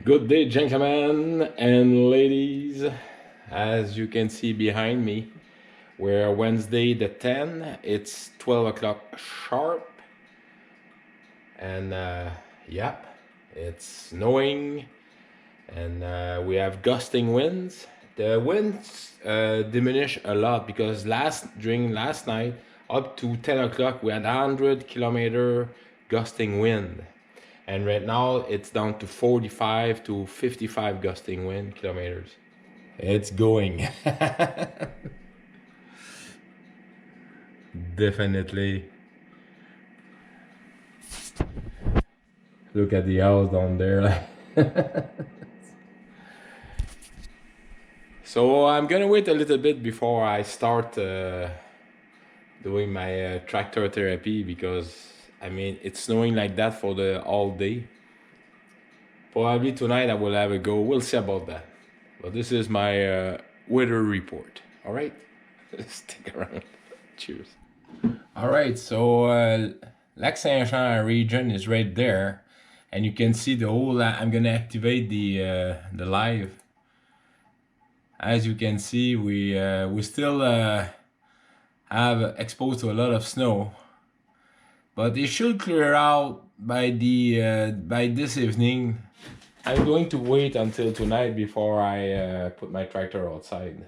Good day, gentlemen and ladies. As you can see behind me, we're Wednesday the 10th. It's 12 o'clock sharp. And yep, it's snowing and we have gusting winds. The winds diminish a lot because during last night up to 10 o'clock we had 100-kilometer gusting wind. And right now it's down to 45 to 55 gusting wind kilometers. It's going. Definitely. Look at the house down there. So I'm gonna wait a little bit before I start doing my tractor therapy because I mean it's snowing like that for the all day. Probably tonight I will have a go. We'll see about that. But this is my weather report. All right, stick around. Cheers. All right, so Lac Saint-Jean region is right there, and you can see the whole. I'm gonna activate the live. As you can see, we still have exposed to a lot of snow, but it should clear out by this evening. I'm going to wait until tonight before I put my tractor outside.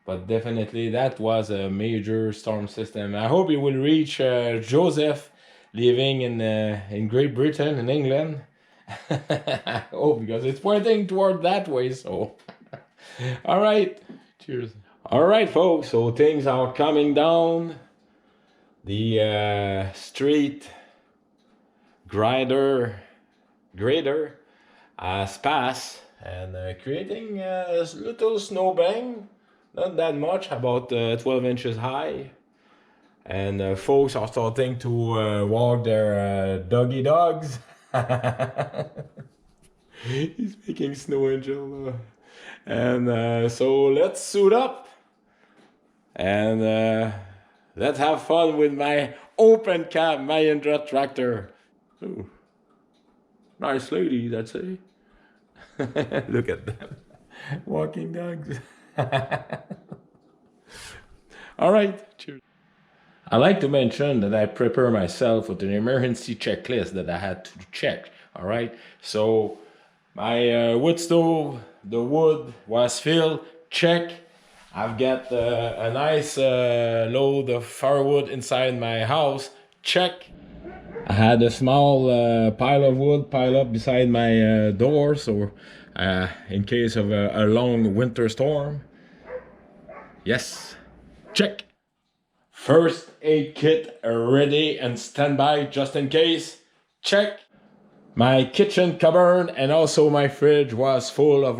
But definitely that was a major storm system. I hope it will reach Joseph living in Great Britain, in England. I hope, because it's pointing toward that way, so. All right, cheers. All right, folks, so things are coming down. The street grader has passed and creating a little snowbank. Not that much, about 12 inches high. And folks are starting to walk their doggy dogs. He's making snow angel. And so let's suit up. And let's have fun with my open cab Mahindra tractor. Ooh. Nice lady, that's it. Look at them. Walking dogs. All right, cheers. I like to mention that I prepare myself with an emergency checklist that I had to check. All right, so my wood stove, the wood was filled. Check. I've got a nice load of firewood inside my house. Check. I had a small pile of wood piled up beside my door, so in case of a long winter storm. Yes, check. First aid kit ready and standby just in case. Check. My kitchen cupboard and also my fridge was full of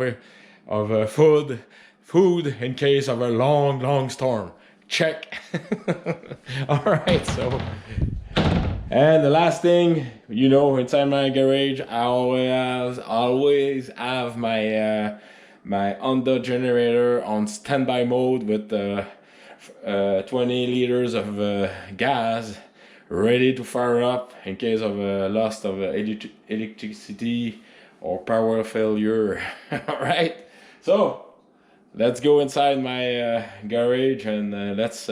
food in case of a long storm. Check. All right, so. And the last thing, you know, inside my garage, I always have my my Honda generator on standby mode with 20 liters of gas ready to fire up in case of a loss of electricity or power failure. All right, so let's go inside my garage and let's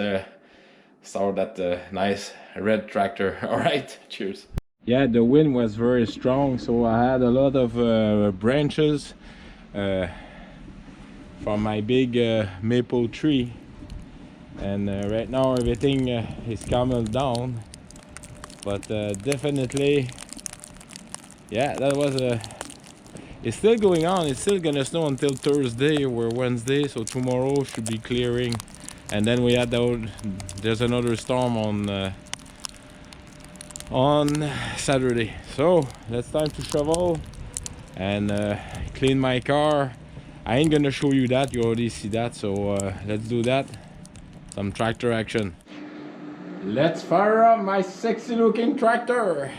start that nice red tractor. All right, cheers. Yeah, the wind was very strong, so I had a lot of branches from my big maple tree, and right now everything is calmed down, but definitely, yeah, that was it's still going on. It's still gonna snow until Thursday or Wednesday, so tomorrow should be clearing. And then we had there's another storm on Saturday. So that's time to shovel and clean my car. I ain't gonna show you that, you already see that, so let's do that. Some tractor action. Let's fire up my sexy looking tractor.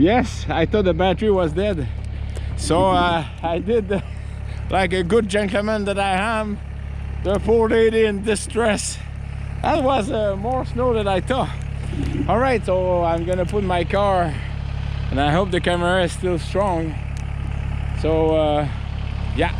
Yes, I thought the battery was dead. So I did, like a good gentleman that I am, the poor lady in distress. That was more snow than I thought. All right, so I'm gonna put my car, and I hope the camera is still strong. So yeah.